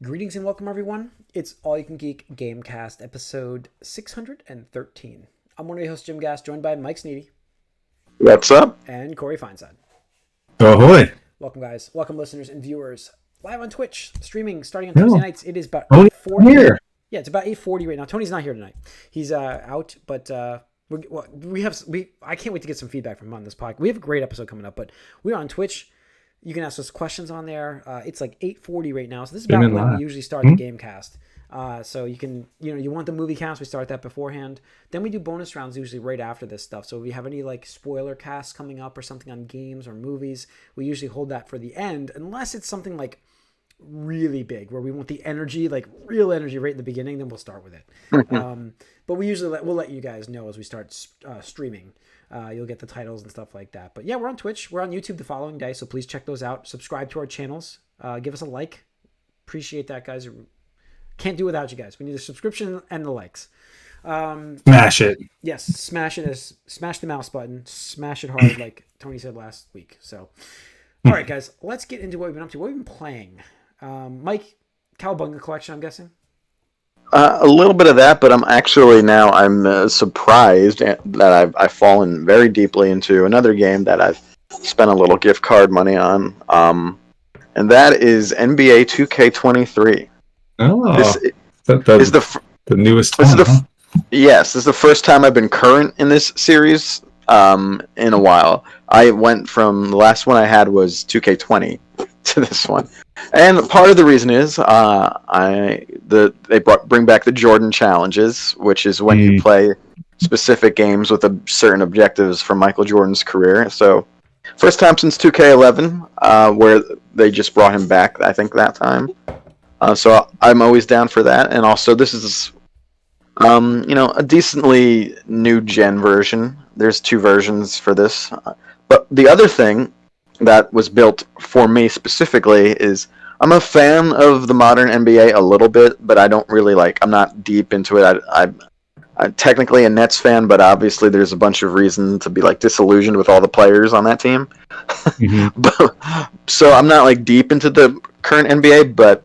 Greetings and welcome, everyone. It's All You Can Geek Gamecast, episode 613. I'm one of your hosts, Jim Gass, joined by Mike Sneedy. What's up? And Corey Feinside. Ahoy. Welcome, guys. Welcome, listeners and viewers. Live on Twitch, streaming starting on Tuesday nights. It is about Tony's 8:40. here. Yeah, it's about 8:40 right now. Tony's not here tonight. He's out, but I can't wait to get some feedback from him on this podcast. We have a great episode coming up, but we're on Twitch. You can ask us questions on there. It's like 8:40 right now, so this is about when we usually start the Gamecast. So you can, you want the movie cast, we start that beforehand. Then we do bonus rounds usually right after this stuff. So if you have any like spoiler casts coming up or something on games or movies, we usually hold that for the end, unless it's something like really big where we want the energy, like real energy right in the beginning, then we'll start with it. But we usually we'll let you guys know as we start streaming. You'll get the titles and stuff like that. But yeah, we're on Twitch. We're on YouTube the following day, so please check those out. Subscribe to our channels. Give us a like. Appreciate that, guys. Can't do without you guys. We need a subscription and the likes. Smash it. Yes, smash it. Smash the mouse button. Smash it hard, like Tony said last week. So, all right, guys, let's get into what we've been up to. What we've been playing. Mike, Cowabunga collection, I'm guessing. A little bit of that, but I'm surprised that I've fallen very deeply into another game that I've spent a little gift card money on, and that is NBA 2K23. Oh, this is the newest one. Yes, this is the first time I've been current in this series in a while. I went from the last one I had was 2K20 to this one. And part of the reason is they bring back the Jordan challenges, which is when you play specific games with certain objectives from Michael Jordan's career. So, first time since 2K11, where they just brought him back, I think, that time. So I'm always down for that. And also, this is, a decently new-gen version. There's two versions for this. But the other thing that was built for me specifically is I'm a fan of the modern NBA a little bit, but I don't really I'm not deep into it. I'm technically a Nets fan, but obviously there's a bunch of reason to be disillusioned with all the players on that team. So I'm not deep into the current NBA, but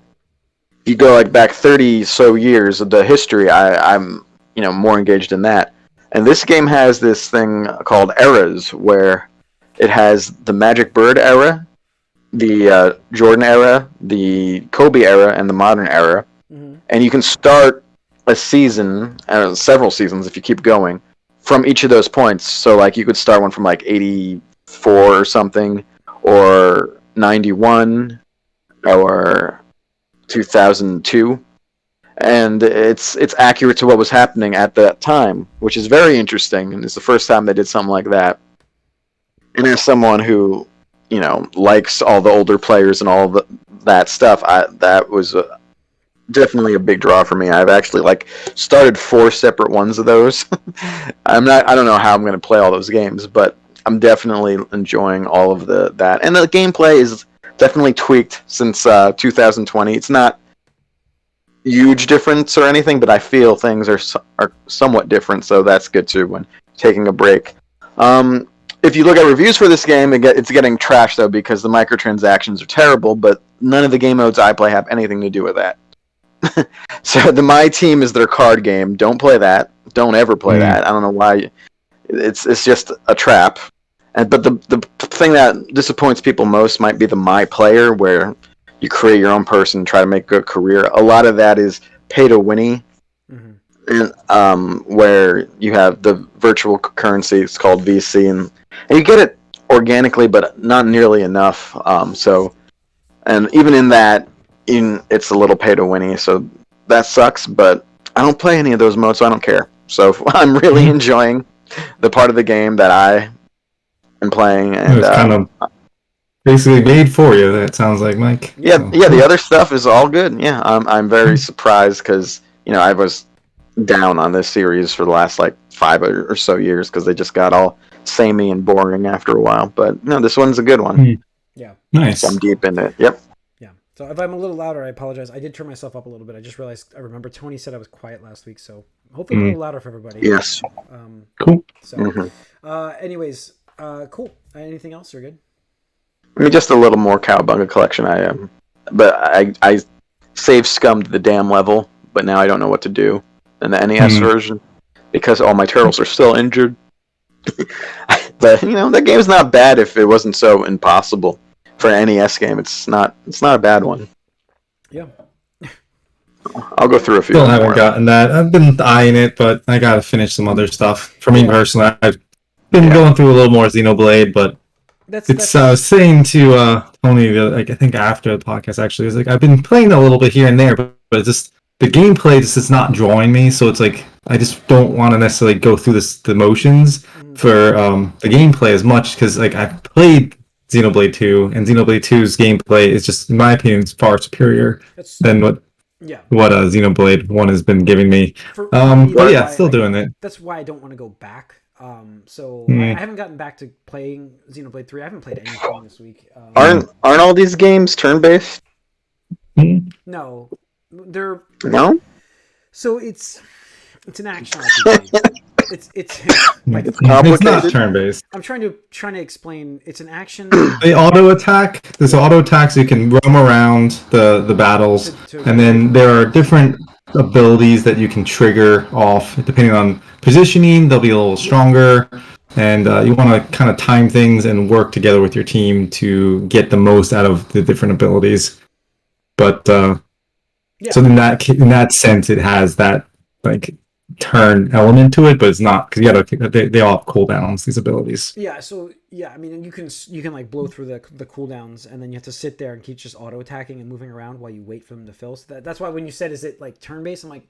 you go back 30 so years of the history, I'm more engaged in that. And this game has this thing called eras where it has the Magic Bird era, the Jordan era, the Kobe era, and the modern era. Mm-hmm. And you can start a season, several seasons if you keep going, from each of those points. So you could start one from 84 or something, or 91, or 2002. And it's accurate to what was happening at that time, which is very interesting. And it's the first time they did something like that. And as someone who, likes all the older players and all that stuff, that was definitely a big draw for me. I've actually started 4 separate ones of those. I don't know how I'm going to play all those games, but I'm definitely enjoying all of that. And the gameplay is definitely tweaked since 2020. It's not huge difference or anything, but I feel things are somewhat different, so that's good too when taking a break. If you look at reviews for this game, it's getting trashed, though, because the microtransactions are terrible, but none of the game modes I play have anything to do with that. So My Team is their card game. Don't play that. Don't ever play that. I don't know why. It's just a trap. But the thing that disappoints people most might be the My Player, where you create your own person, try to make a good career. A lot of that is pay-to-winny. And where you have the virtual currency, it's called VC, and you get it organically, but not nearly enough. And even in that, it's a little pay-to-winny, so that sucks. But I don't play any of those modes, so I don't care. So I'm really enjoying the part of the game that I am playing, and it's kind of basically made for you. That sounds like, Mike. Yeah, so. Yeah. The other stuff is all good. Yeah, I'm very surprised because I was down on this series for the last 5 or so years because they just got all samey and boring after a while. But no, this one's a good one. Yeah, nice. So I'm deep in it. Yep. Yeah. So if I'm a little louder, I apologize. I did turn myself up a little bit. I just realized I remember Tony said I was quiet last week, so hopefully a little louder for everybody. Yes. Cool. So, anyways, cool. Anything else? You're good. I mean, just a little more Cowabunga collection. But I save scummed the damn level, but now I don't know what to do in the NES version because all my turtles are still injured. But that game's not bad if it wasn't so impossible. For an NES game, it's not a bad one. Yeah. I'll go through a few. Still haven't gotten that. I've been eyeing it, but I gotta finish some other stuff. For me personally, I've been going through a little more Xenoblade, but I was saying to Tony, I think after the podcast actually, is like I've been playing a little bit here and there, but just the gameplay just is not drawing me. So it's like I just don't want to necessarily go through the motions for the gameplay as much because like I've played Xenoblade 2, and Xenoblade 2's gameplay is just, in my opinion, far superior than what Xenoblade 1 has been giving me. But yeah, still doing it. That's why I don't want to go back. I haven't gotten back to playing Xenoblade 3. I haven't played anything this week. Aren't all these games turn-based? No, they're no. So it's an action RPG. It's complicated. It's not turn-based. I'm trying to explain. It's an action. They auto attack. There's auto attacks. So you can roam around the battles, and then there are different abilities that you can trigger off depending on positioning. They'll be a little stronger, and you want to kind of time things and work together with your team to get the most out of the different abilities. But so in that sense, it has that like turn element to it, but it's not because they all have cooldowns, these abilities. I mean, you can like blow through the cooldowns, and then you have to sit there and keep just auto attacking and moving around while you wait for them to fill. So that's why when you said, is it like turn based, I'm like,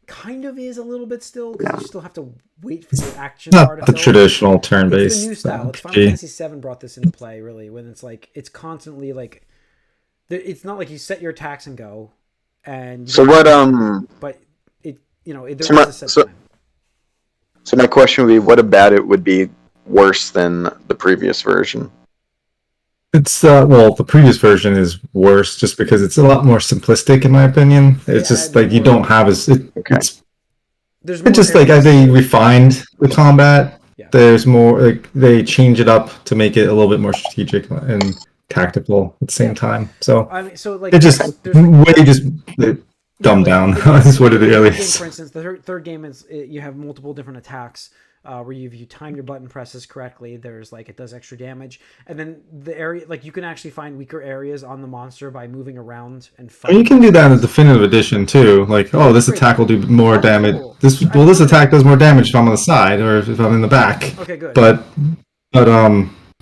kind of is a little bit still, because you still have to wait for your action bar to fill. Not the traditional turn based. It's the new style. It's Final Fantasy VII brought this into play, really, when it's like it's constantly like it's not like you set your attacks and go, and so what but there is a set time. So my question would be, what about it would be worse than the previous version? It's the previous version is worse just because it's a lot more simplistic in my opinion. It's just like you don't have as it's just like as they refined the combat. Yeah. There's more like they change it up to make it a little bit more strategic and tactical at the same time. So I mean, it just dumbed down. That's what it really is. For instance, the third game is you have multiple different attacks where if you time your button presses correctly, there's like it does extra damage, and then the area like you can actually find weaker areas on the monster by moving around and fighting. You can do that in the definitive edition too. Like, this attack will do more damage. Cool. This attack does more damage if I'm on the side or if I'm in the back. Okay, good. But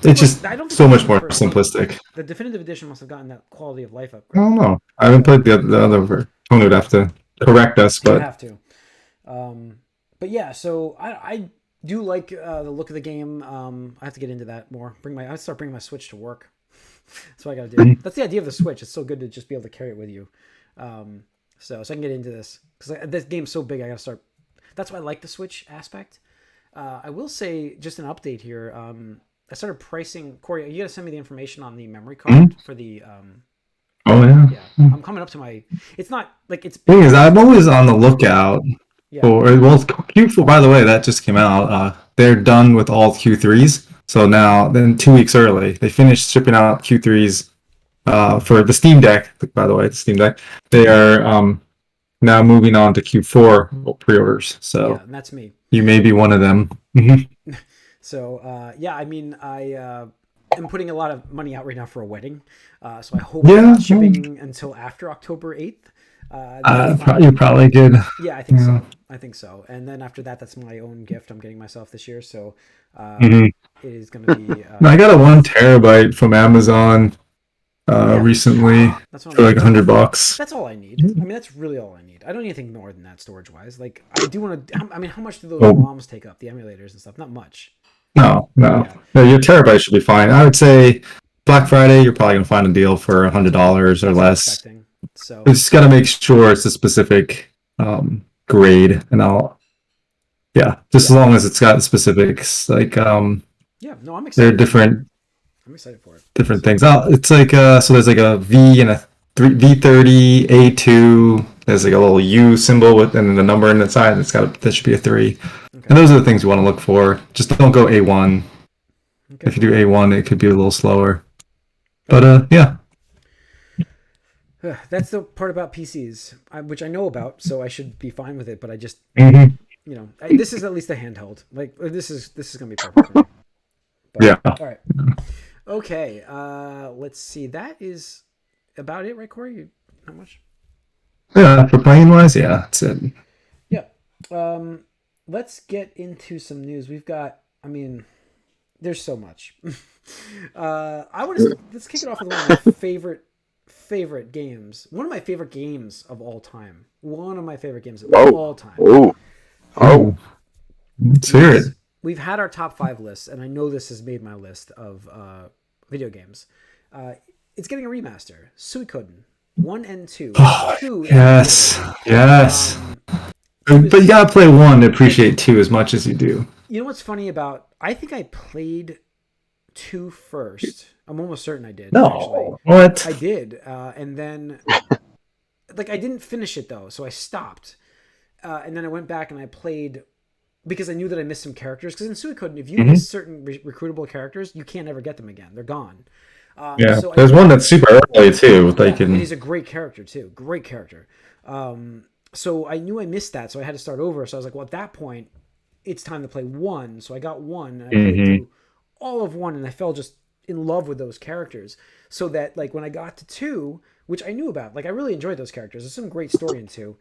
it's just so much more simplistic. The definitive edition must have gotten that quality of life upgrade. I don't know. I haven't played the other version. Tony would have to correct us, but you have to. But yeah, so I do like the look of the game. I have to get into that more. I start bringing my Switch to work. That's what I got to do. That's the idea of the Switch. It's so good to just be able to carry it with you. So I can get into this because this game's so big. I got to start. That's why I like the Switch aspect. I will say just an update here. I started pricing. Corey, you got to send me the information on the memory card for the. Oh yeah. I'm coming up to my. It's not like it's. Thing is, I'm always on the lookout for. Well, Q4. By the way, that just came out. They're done with all Q3s. So now, then 2 weeks early, they finished shipping out Q3s for the Steam Deck. By the way, the Steam Deck. They are now moving on to Q4 pre-orders. So and that's me. You may be one of them. So I mean, I am putting a lot of money out right now for a wedding. So I hope it's not shipping until after October 8th. You're probably good. Yeah, I think so. I think so. And then after that, that's my own gift I'm getting myself this year. So it is going to be. I got a 1 terabyte from Amazon recently for like $100. That's all I need. I mean, that's really all I need. I don't need anything more than that storage wise. Like, I do want to. I mean, how much do those ROMs take up? The emulators and stuff? Not much. No. Your terabyte should be fine. I would say Black Friday, you're probably gonna find a deal for $100 or less. So you just gotta make sure it's a specific grade, and as long as it's got specifics like I'm excited. They're different. I'm excited for it. Different things. It's like so there's like a V and a V30 A2. There's like a little U symbol and then the number in the side. That should be a 3. Okay. And those are the things you want to look for. Just don't go A1. Okay. If you do A1, it could be a little slower. But yeah. That's the part about PCs, which I know about, so I should be fine with it. But I just, this is at least a handheld. Like this is gonna be perfect for me. But, Yeah. All right. Okay. Let's see. That is about it, right, Corey? Not much. Yeah, for playing wise, yeah, that's it. Yeah. Let's get into some news. We've got. I mean, there's so much. Let's kick it off with one of my favorite games. One of my favorite games of all time. One of my favorite games of all time. Oh. Let's hear it. We've had our top 5 lists, and I know this has made my list of video games. It's getting a remaster. Suikoden 1 and 2. Oh, 2 yes. But you gotta play 1 to appreciate 2 as much as you do. You know what's funny about? I think I played 2 first. I'm almost certain I did. No, actually. what? I did, and then I didn't finish it though, so I stopped, and then I went back and I played because I knew that I missed some characters. Because in Suikoden, if you miss certain recruitable characers, you can't ever get them again. They're gone. So there's one that's super early too. And he's a great character too. Great character. So I knew I missed that, so I had to start over. So I was like, well, at that point, it's time to play 1. So I got 1, and I played through all of 1, and I fell just in love with those characters. So that when I got to 2, which I knew about, I really enjoyed those characters. There's some great story in 2.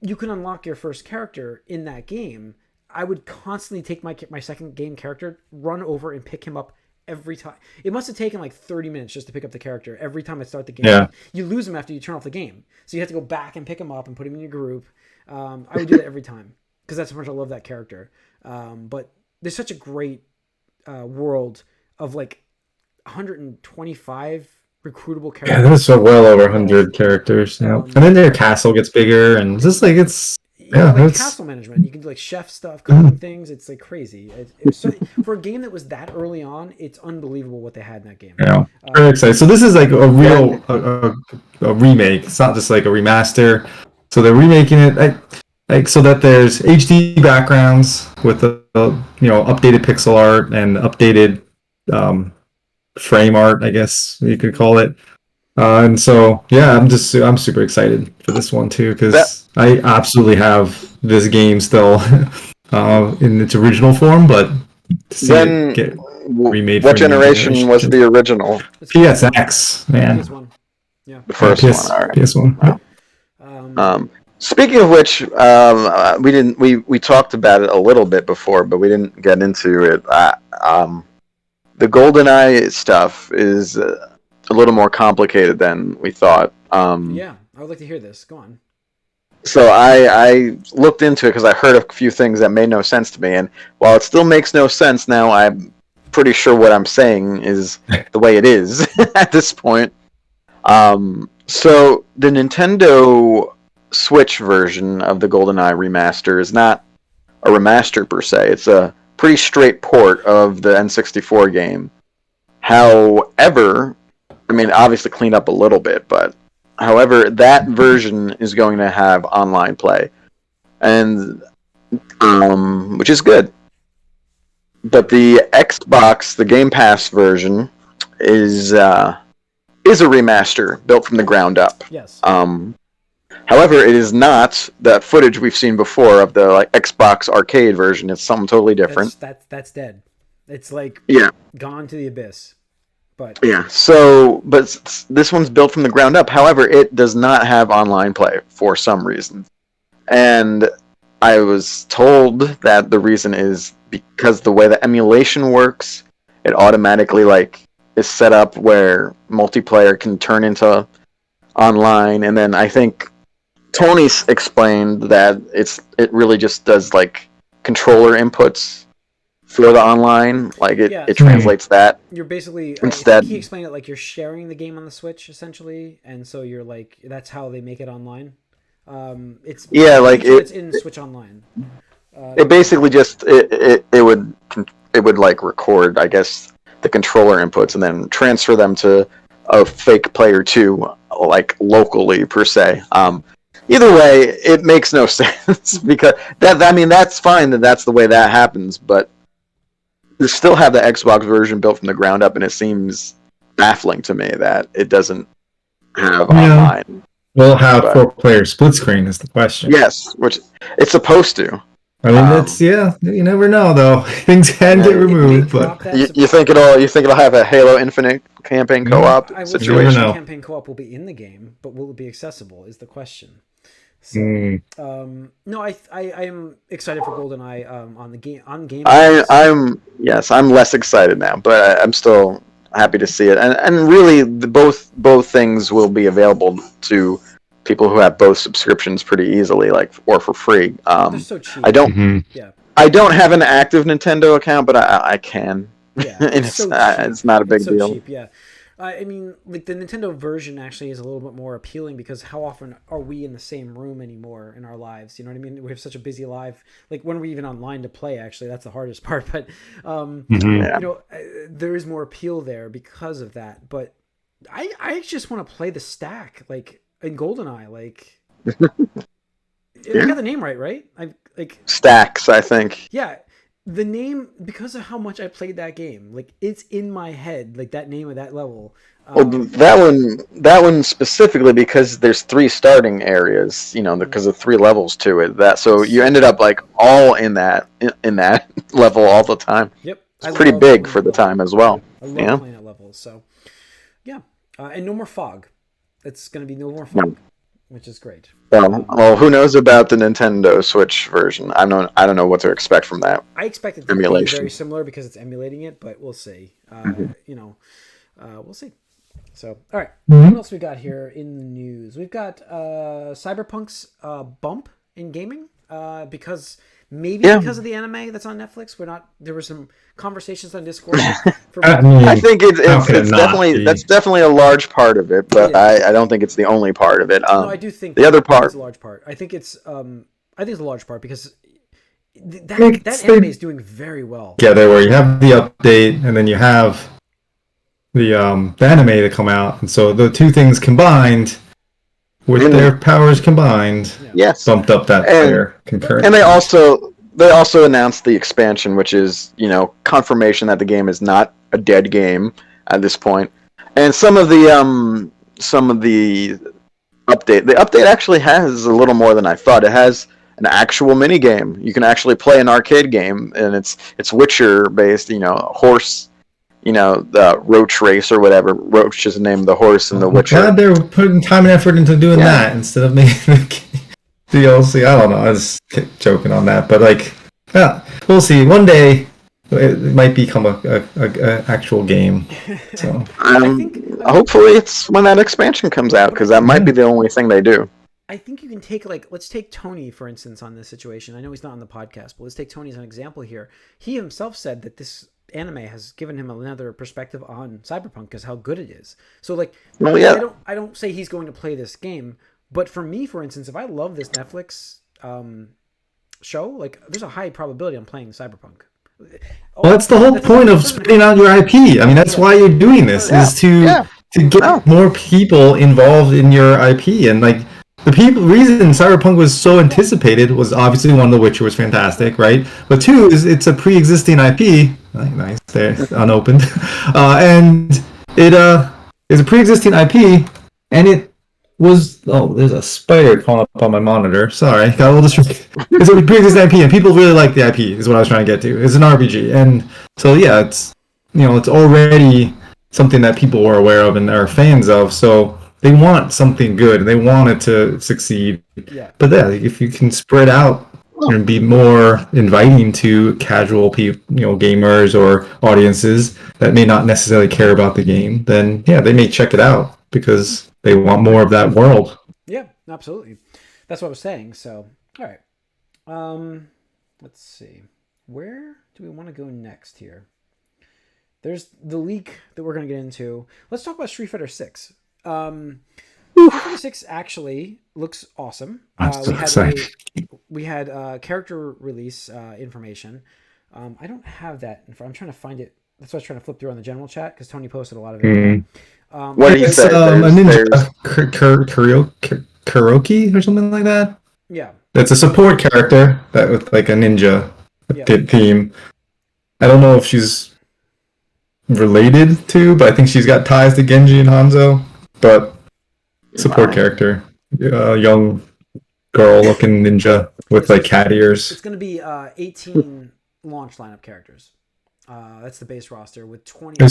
You can unlock your first character in that game. I would constantly take my second game character, run over and pick him up every time. It must have taken 30 minutes just to pick up the character every time I start the game. Yeah. You lose him after you turn off the game. So you have to go back and pick him up and put him in your group. I would do that every time because that's how much I love that character. But there's such a great world of 125 recruitable characters. Yeah, there's well over 100 characters. Yeah, and then their castle gets bigger, and just it's castle management. You can do chef stuff, cooking things. It's crazy. For a game that was that early on, it's unbelievable what they had in that game. Yeah, very excited. So this is a real a remake. It's not just a remaster. So they're remaking it so that there's HD backgrounds with the updated pixel art and updated frame art, I guess you could call it. And so I'm super excited for this one too, because I absolutely have this game still in its original form, but to see it get remade. What generation was the original? PSX, man. PS1. Yeah. The first one. All right. PS1. Wow. Speaking of which, we talked about it a little bit before, but we didn't get into it. The GoldenEye stuff is a little more complicated than we thought. Yeah, I would like to hear this. Go on. So I looked into it because I heard a few things that made no sense to me, and while it still makes no sense now, I'm pretty sure what I'm saying is the way it is at this point. So the Nintendo Switch version of the GoldenEye remaster is not a remaster per se. It's a pretty straight port of the N64 game. However, obviously cleaned up a little bit, but however, that version is going to have online play, and which is good. But the Xbox, the Game Pass version, is a remaster built from the ground up. Yes. However, it is not the footage we've seen before of the Xbox arcade version. It's something totally different. That's dead. It's gone to the abyss. But but this one's built from the ground up. However, it does not have online play for some reason. And I was told that the reason is because the way the emulation works, it automatically is set up where multiplayer can turn into online, and then I think Tony explained that it really just does controller inputs for the online, it translates that. You're basically instead. He explained it you're sharing the game on the Switch essentially, and so you're that's how they make it online. It's in Switch Online. It basically just it would record, I guess, the controller inputs and then transfer them to a fake player too, locally per se. Either way, it makes no sense because that's fine that's the way that happens, but they still have the Xbox version built from the ground up, and it seems baffling to me that it doesn't have online. Will it have 4-player split screen is the question. Yes, which it's supposed to. I mean, that's you never know though. Things can get removed, but you think it'll have a Halo Infinite campaign co-op situation? Campaign co-op will be in the game, but will it be accessible? Is the question. So, no, I am excited for GoldenEye on the game on game. I'm less excited now, but I'm still happy to see it, and really both things will be available to people who have both subscriptions pretty easily, or for free. They're so cheap. I don't have an active Nintendo account, but I can. Yeah, it's not a big deal. Cheap, yeah. I mean, like the Nintendo version actually is a little bit more appealing because how often are we in the same room anymore in our lives? You know what I mean? We have such a busy life. Like when we're even online to play, actually, that's the hardest part. But there is more appeal there because of that. But I just want to play the stack, like in GoldenEye, like. I got the name right? Stacks, I think. Yeah. The name, because of how much I played that game, like it's in my head, like that name of that level. Well, that one specifically because there's 3 starting areas, because of 3 levels to it. So you ended up like all in that level all the time. Yep, it's pretty big for the time as well. I love playing that level. So, yeah, and no more fog. It's gonna be no more fog. Which is great. Well, who knows about the Nintendo Switch version? I don't know what to expect from that. I expect it to be very similar because it's emulating it, but we'll see. We'll see. So, all right. What else we got here in the news? We've got Cyberpunk's bump in gaming because because of the anime that's on Netflix. There were some conversations on Discord. I think it's definitely that's definitely a large part of it, but I don't think it's the only part of it. No, I do think the other part is a large part. I think it's a large part because that anime is doing very well. Yeah, where you have the update and then you have the anime to come out, and so the two things combined. With their powers combined, bumped up that player concurrent. And they also announced the expansion, which is confirmation that the game is not a dead game at this point. And some of the update, the update actually has a little more than I thought. It has an actual mini game. You can actually play an arcade game, and it's Witcher based. Horse. The Roach Race or whatever. Roach is the name of the horse in The Witcher. I'm glad they were putting time and effort into doing that instead of making the DLC. I don't know. I was joking on that, but we'll see. One day it might become a actual game. So hopefully it's when that expansion comes out, because that might be the only thing they do. I think you can take let's take Tony for instance on this situation. I know he's not on the podcast, but let's take Tony as an example here. He himself said that this anime has given him another perspective on Cyberpunk because how good it is. So I don't say he's going to play this game, but for me, for instance, if I love this Netflix show, there's a high probability I'm playing Cyberpunk. Well, that's the whole point of spreading out your IP. I mean, that's why you're doing this is to get more people involved in your IP. And the reason Cyberpunk was so anticipated was obviously one, The Witcher was fantastic, right? But 2 is it's a pre-existing IP. Nice, there, unopened, and it is a pre-existing IP, and it was there's a spider crawling up on my monitor. Sorry, got a little distracted. It's a pre-existing IP, and people really like the IP. Is what I was trying to get to. It's an RPG, and so it's it's already something that people were aware of and are fans of. So they want something good, and they want it to succeed. Yeah. But if you can spread out and be more inviting to casual people, gamers or audiences that may not necessarily care about the game, then they may check it out because they want more of that world. Yeah, absolutely. That's what I was saying. So, all right. Let's see. Where do we want to go next here? There's the leak that we're going to get into. Let's talk about Street Fighter 6. Street Fighter 6 actually looks awesome. We had character release information. I don't have that. I'm trying to find it. That's why I was trying to flip through on the general chat because Tony posted a lot of it. What do you say? A ninja karaoke or something like that. Yeah, it's a support character that with a ninja theme. I don't know if she's related to, but I think she's got ties to Genji and Hanzo. But support character, young girl-looking ninja with like cat ears. It's going to be 18 launch lineup characters. That's the base roster with 20.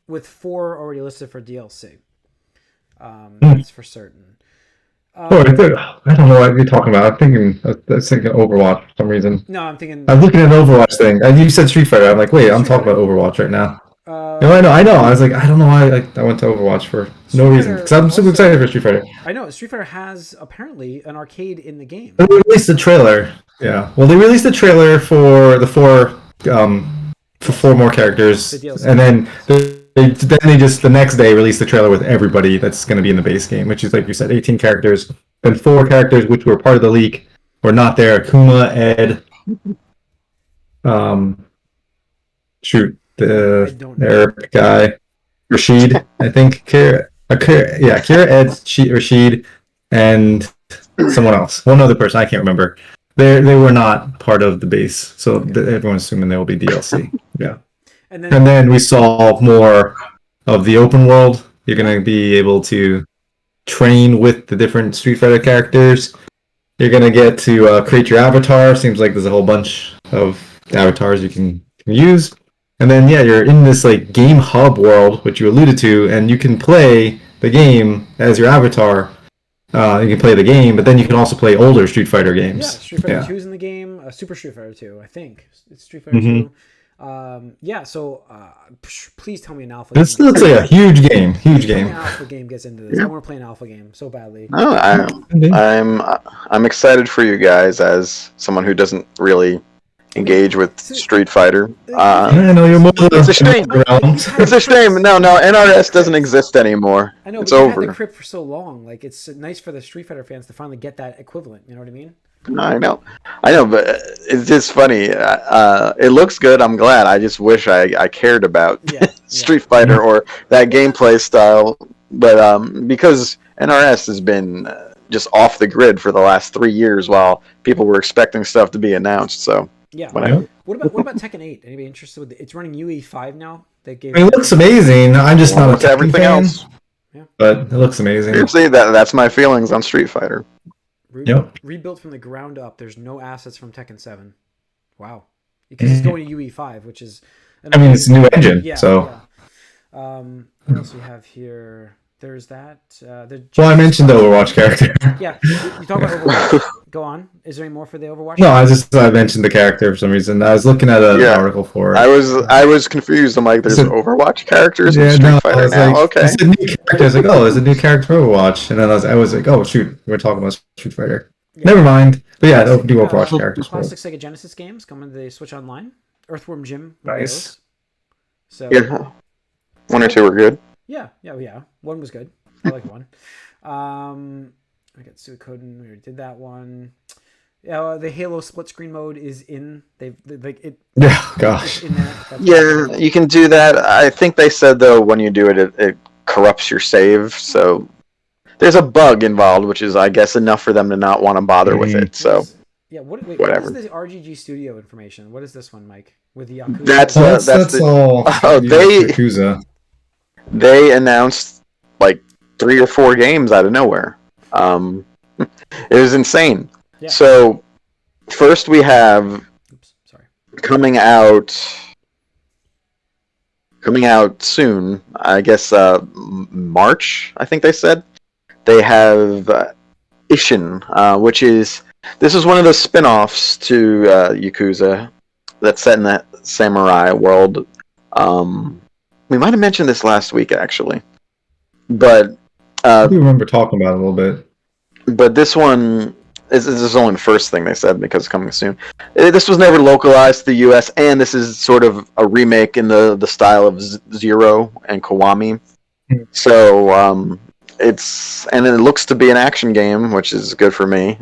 With 4 already listed for DLC. That's for certain. I don't know what you're talking about. I was thinking Overwatch for some reason. No, I'm thinking. I'm looking at an Overwatch thing. And you said Street Fighter. I'm like, wait, I'm talking about Overwatch right now. No, I know. I was like, I don't know why I went to Overwatch for no reason. Because I'm super excited for Street Fighter. I know. Street Fighter has apparently an arcade in the game. They released the trailer. Yeah. Well, they released the trailer for the 4 more characters. And then they just the next day released the trailer with everybody that's going to be in the base game, which is, like you said, 18 characters. Then 4 characters which were part of the leak were not there. Akuma, Ed, the Arab guy, Rashid, I think. Kira, Ed, Rashid, and someone else. One other person, I can't remember. They were not part of the base, so everyone's assuming there will be DLC. Yeah. And then we saw more of the open world. You're going to be able to train with the different Street Fighter characters. You're going to get to create your avatar. Seems like there's a whole bunch of avatars you can use. And then, you're in this like game hub world, which you alluded to, and you can play the game as your avatar. You can play the game, but then you can also play older Street Fighter games. Yeah, Street Fighter 2 is in the game. Super Street Fighter 2, I think. It's Street Fighter 2. So please tell me an alpha. This looks like a huge game. Huge game. An alpha game gets into this. I want to play an alpha game so badly. No, I'm excited for you guys as someone who doesn't really engage with Street Fighter. I know you're more. It's a shame. It's a shame. No, NRS doesn't exist anymore. I know, it's but over. You had the crypt for so long. Like, it's nice for the Street Fighter fans to finally get that equivalent. You know what I mean? I know, but it's just funny. It looks good. I'm glad. I just wish I cared about Street Fighter or that gameplay style. But because NRS has been just off the grid for the last 3 years, while people were expecting stuff to be announced. So whatever. What about Tekken 8? Anybody interested with it's running UE5 now? It looks amazing. I'm just not a everything fan, else. Yeah. But it looks amazing. Seriously, that's my feelings on Street Fighter. Rebuilt from the ground up. There's no assets from Tekken 7. Wow. Because it's going to UE5, which is... it's a new engine, so... Yeah. What else do we have here? There's that. I mentioned the Overwatch character. Yeah. You talk about Overwatch. Go on. Is there any more for the Overwatch? No, I mentioned the character for some reason. I was looking at an article for it. I was confused. I'm like, there's Overwatch characters in Street Fighter now. Like, okay. It's a new character. I was like, there's a new character for Overwatch. And then I was like, oh, shoot. We're talking about Street Fighter. Yeah. Never mind. But yeah, new Overwatch characters. Classic Sega Genesis games coming to the Switch Online. Earthworm Jim. Nice. So, 1 or 2 were good. Yeah. 1 was good. I like 1. I got Suikoden. We already did that one. Yeah, the Halo split screen mode is in. Gosh. In there. You can do that. I think they said though when you do it, it corrupts your save. So there's a bug involved, which is I guess enough for them to not want to bother with it. So whatever. What is the RGG Studio information? What is this one, Mike? With the Yakuza. That's all. Yakuza. They announced like 3 or 4 games out of nowhere. It was insane. Yeah. So first we have coming out soon. I guess March. I think they said they have Ishin, which is one of the spin-offs to Yakuza that's set in that samurai world. We might have mentioned this last week actually, but I do remember talking about it a little bit. But this one this is only the first thing they said because it's coming soon. This was never localized to the U.S. and this is sort of a remake in the style of Zero and Kiwami. So it looks to be an action game, which is good for me.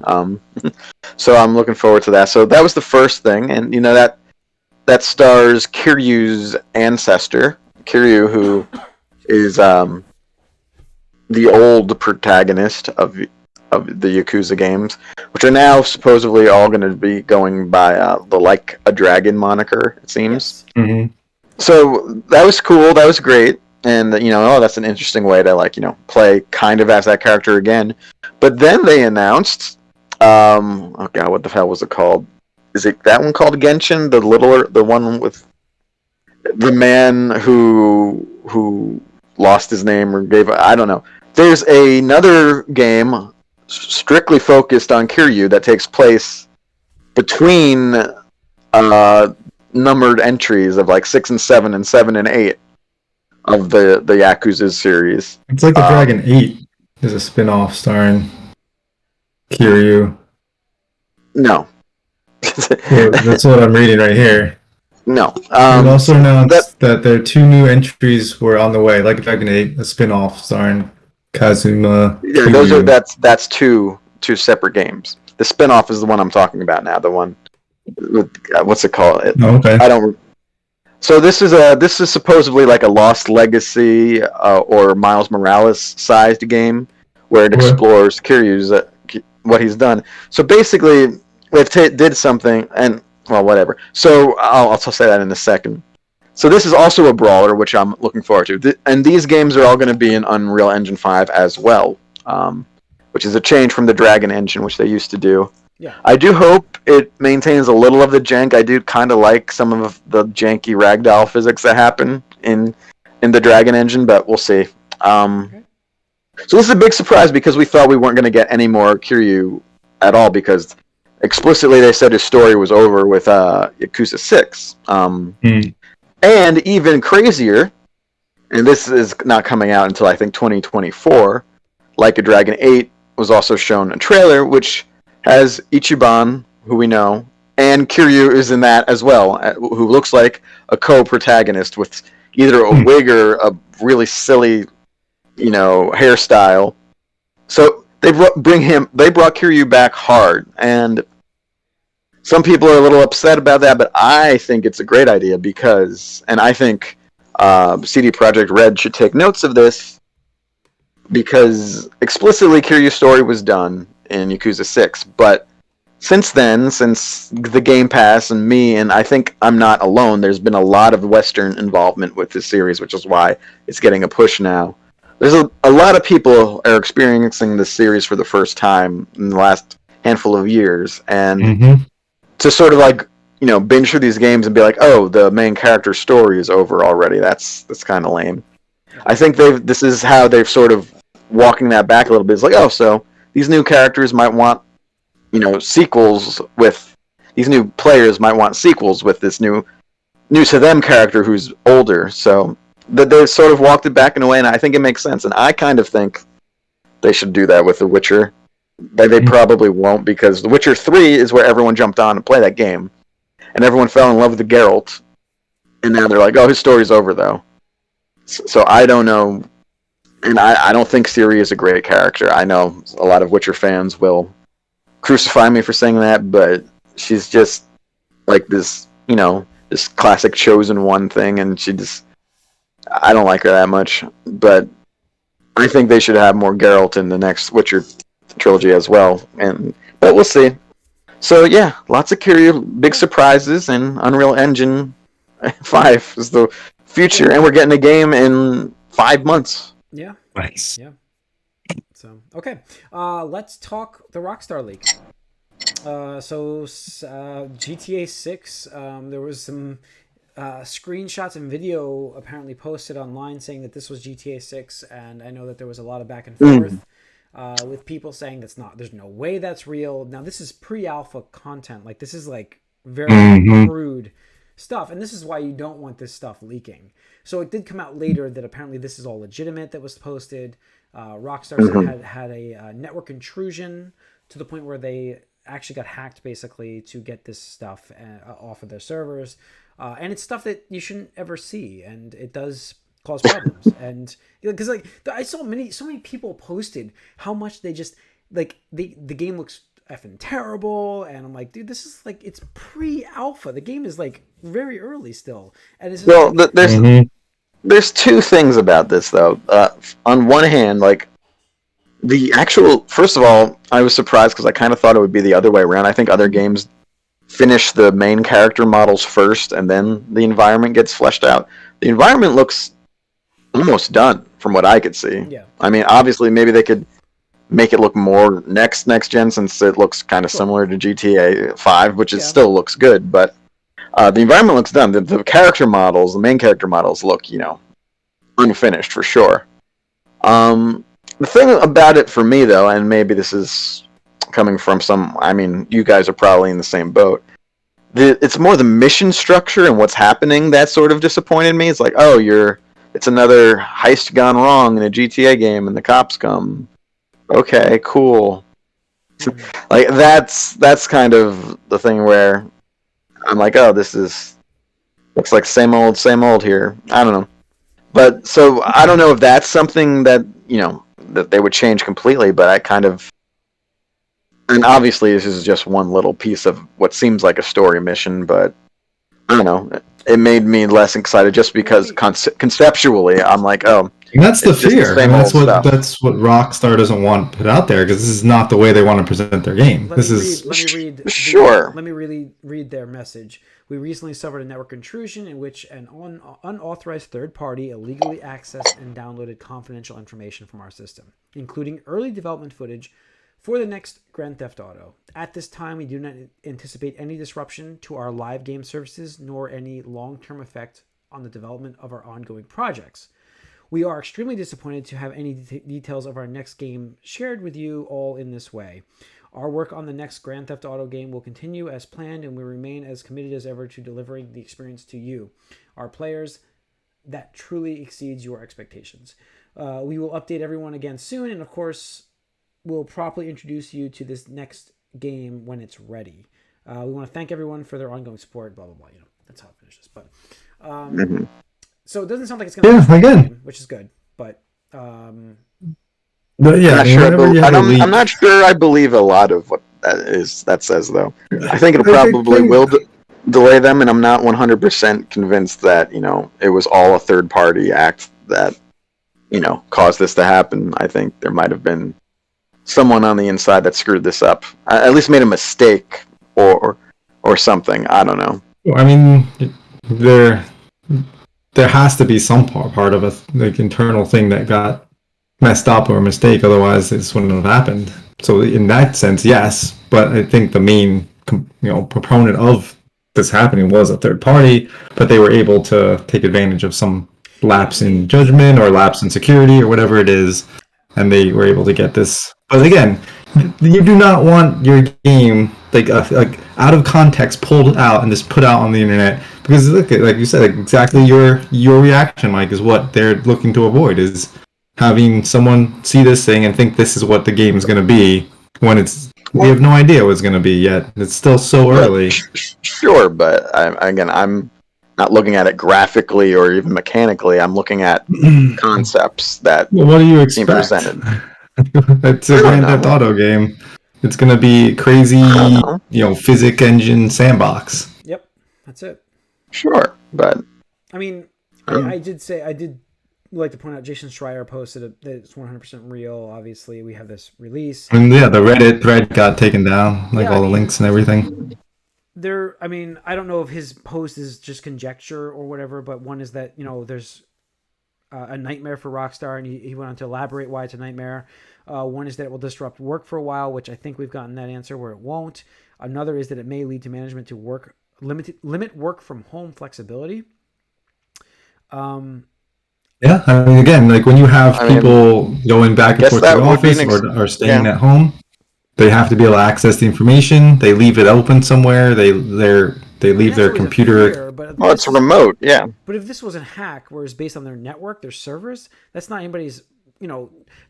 So I'm looking forward to that. So that was the first thing, and that stars Kiryu's ancestor, Kiryu, who is the old protagonist of the Yakuza games, which are now supposedly all going to be going by the Like a Dragon moniker, it seems. Mm-hmm. So that was cool. That was great. and oh, that's an interesting way to play kind of as that character again. But then they announced, oh god, what the hell was it called? Is it that one called Genshin? The one with the man who lost his name or I don't know. There's another game strictly focused on Kiryu that takes place between numbered entries of like 6 and 7 and 7 and 8 of the Yakuza series. It's like the Dragon 8 is a spin-off starring Kiryu. No. That's what I'm reading right here. No. It also announced that their 2 new entries were on the way, like Dragon 8, a spin-off starring Kazuma. Yeah, Kiryu. that's two separate games. The spin-off is the one I'm talking about now. The one with what's it called? Oh, okay. I don't. So this is supposedly like a Lost Legacy or Miles Morales sized game where it explores Kiryu's what he's done. So basically, they did something, and well, whatever. So I'll say that in a second. So this is also a brawler, which I'm looking forward to. And these games are all going to be in Unreal Engine 5 as well, which is a change from the Dragon engine, which they used to do. Yeah. I do hope it maintains a little of the jank. I do kind of like some of the janky ragdoll physics that happen in the Dragon engine, but we'll see. Okay. So this is a big surprise because we thought we weren't going to get any more Kiryu at all because explicitly they said his story was over with Yakuza 6. And even crazier, and this is not coming out until I think 2024, Like a Dragon 8 was also shown a trailer, which has Ichiban, who we know, and Kiryu is in that as well, who looks like a co-protagonist with either a wig or a really silly, hairstyle. So they brought Kiryu back hard, and some people are a little upset about that, but I think it's a great idea and I think CD Projekt Red should take notes of this, because explicitly Kiryu's story was done in Yakuza 6, but since then, since the Game Pass and me, and I think I'm not alone, there's been a lot of Western involvement with this series, which is why it's getting a push now. There's a lot of people are experiencing this series for the first time in the last handful of years, and to sort of binge through these games and be like, oh, the main character's story is over already. That's kind of lame. I think this is how they've sort of walking that back a little bit. It's like, oh, so these new characters might want, sequels with these new players might want sequels with this new to them character who's older. So they sort of walked it back in a way, and I think it makes sense. And I kind of think they should do that with The Witcher. They probably won't, because The Witcher 3 is where everyone jumped on to play that game, and everyone fell in love with the Geralt, and now they're like, oh, his story's over though. So I don't know. And I don't think Ciri is a great character. I know a lot of Witcher fans will crucify me for saying that, but she's just like this, this classic chosen one thing, and I don't like her that much. But I think they should have more Geralt in the next Witcher trilogy as well. But we'll see. So yeah, lots of Kiryu, big surprises, and Unreal Engine 5 is the future, and we're getting a game in 5 months. Yeah. Nice. Yeah. So, okay. Let's talk the Rockstar leak. GTA 6, there was some screenshots and video apparently posted online saying that this was GTA 6, and I know that there was a lot of back and forth with people saying there's no way that's real. Now, this is pre-alpha content. Like, this is like very crude stuff, and this is why you don't want this stuff leaking. So it did come out later that apparently this is all legitimate that was posted. Rockstar had a network intrusion to the point where they actually got hacked basically to get this stuff off of their servers. And it's stuff that you shouldn't ever see, and it does cause problems. And because I saw so many people posted how much they just the game looks effing terrible, and I'm like, dude, this is it's pre-alpha. The game is very early still, and it's there's two things about this though. On one hand, the actual, first of all, I was surprised because I kind of thought it would be the other way around. I think other games finish the main character models first, and then the environment gets fleshed out. The environment looks almost done from what I could see. Yeah. I mean, obviously, maybe they could make it look more next gen, since it looks kind of similar to GTA 5, which is still looks good. But the environment looks done. The character models, the main character models, look unfinished for sure. The thing about it for me, though, and maybe this is coming from you guys are probably in the same boat. It's more the mission structure and what's happening that sort of disappointed me. It's like, it's another heist gone wrong in a GTA game, and the cops come. Okay, cool. Like that's kind of the thing where I'm like, oh, looks like same old here. I don't know, but so I don't know if that's something that that they would change completely. But I kind of, and obviously this is just one little piece of what seems like a story mission, but I don't know. It made me less excited just because conceptually I'm like, oh. And that's the fear. And that's what Rockstar doesn't want put out there, because this is not the way they want to present their game. Let me read their message. We recently suffered a network intrusion in which an unauthorized third party illegally accessed and downloaded confidential information from our system, including early development footage for the next Grand Theft Auto. At this time, we do not anticipate any disruption to our live game services, nor any long-term effect on the development of our ongoing projects. We are extremely disappointed to have any details of our next game shared with you all in this way. Our work on the next Grand Theft Auto game will continue as planned, and we remain as committed as ever to delivering the experience to you, our players, that truly exceeds your expectations. We will update everyone again soon, and of course, we'll properly introduce you to this next game when it's ready. We want to thank everyone for their ongoing support, blah, blah, blah. That's how it finishes. But so it doesn't sound like it's going to be a game, which is good. But yeah, I'm not sure I believe a lot of what that says, though. I think it'll probably will delay them, and I'm not 100% convinced that it was all a third party act that caused this to happen. I think there might have been someone on the inside that screwed this up, at least made a mistake or something. I don't know. I mean, there has to be some part of a internal thing that got messed up or a mistake, otherwise this wouldn't have happened. So in that sense, yes, but I think the main proponent of this happening was a third party, but they were able to take advantage of some lapse in judgment or lapse in security or whatever it is, and they were able to get this. But again, you do not want your game like out of context pulled out and just put out on the internet, because look, like you said, exactly your reaction, Mike, is what they're looking to avoid, is having someone see this thing and think this is what the game is going to be when we have no idea what it's going to be yet. It's still so early. Sure, but I'm not looking at it graphically or even mechanically. I'm looking at concepts that what do you expect? Seem presented. It's a Grand Theft Auto game. It's going to be crazy, physics engine sandbox. Yep, that's it. Sure, but I mean, I did like to point out Jason Schreier posted that it's 100% real. Obviously, we have this release. And the Reddit thread got taken down, the links and everything. I don't know if his post is just conjecture or whatever, but one is that, there's a nightmare for Rockstar, and he went on to elaborate why it's a nightmare. One is that it will disrupt work for a while, which I think we've gotten that answer where it won't. Another is that it may lead to management to limit work from home flexibility. Yeah, I mean, again, like when you have people going back and forth to the office or staying at home, they have to be able to access the information. They leave it open somewhere. They leave their computer. It's remote, yeah. But if this was a hack, where it's based on their network, their servers, that's not anybody's.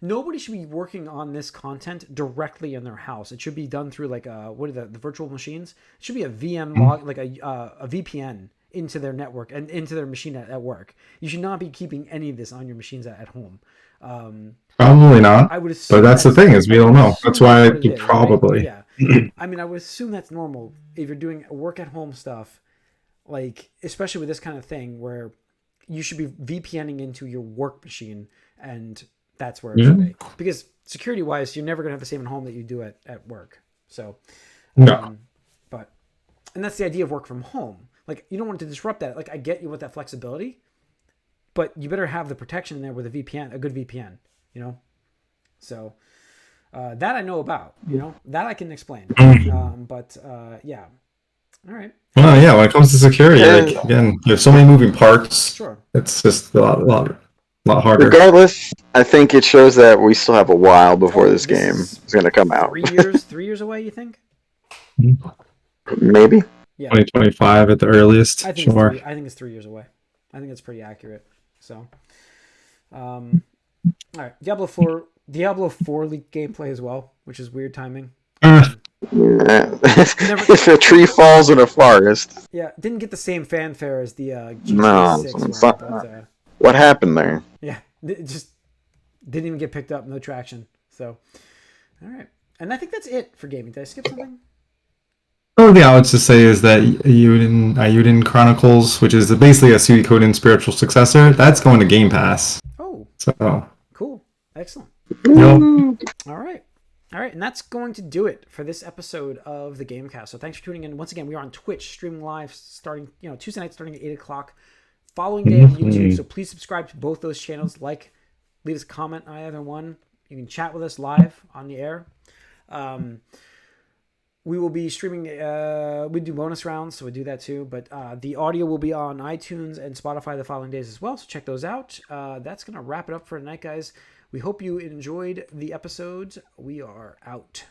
Nobody should be working on this content directly in their house. It should be done through what are the virtual machines? It should be a VM log, like a VPN into their network and into their machine at work. You should not be keeping any of this on your machines at home. Probably not. I would assume, but that's the thing, is we don't know. That's why you probably. Right? Yeah. I mean, I would assume that's normal if you're doing work at home stuff, like especially with this kind of thing where you should be VPNing into your work machine, and that's where it should be. Because security wise, you're never gonna have the same at home that you do at work. So, no. And that's the idea of work from home. Like, you don't want to disrupt that. Like, I get you with that flexibility, but you better have the protection in there with a VPN, a good VPN, So that I know about, that I can explain. But yeah. All right. Well, yeah, when it comes to security, like, again, you have so many moving parts. Sure. It's just a lot harder. Regardless, I think it shows that we still have a while before this game is going to come out. 3 years away, you think? Maybe. Yeah. 2025 at the earliest. I think it's 3 years away. I think it's pretty accurate. So, all right. Diablo 4 leaked gameplay as well, which is weird timing. If a tree falls in a forest. Yeah, didn't get the same fanfare as the GTA 6 one, but, what happened there? Yeah, it just didn't even get picked up. No traction. So, all right. And I think that's it for gaming. Did I skip something? Oh, yeah, I would just say is that Ayuden Chronicles, which is basically a Suikoden spiritual successor, that's going to Game Pass. Oh. So. Cool. Excellent. Yep. All right. And that's going to do it for this episode of the Gamecast. So thanks for tuning in. Once again, we are on Twitch, streaming live starting, Tuesday night starting at 8 o'clock. Following day on YouTube. So please subscribe to both those channels. Leave us a comment on either one. You can chat with us live on the air. We will be streaming. We do bonus rounds, so we do that too. But the audio will be on iTunes and Spotify the following days as well. So check those out. That's going to wrap it up for tonight, guys. We hope you enjoyed the episodes. We are out.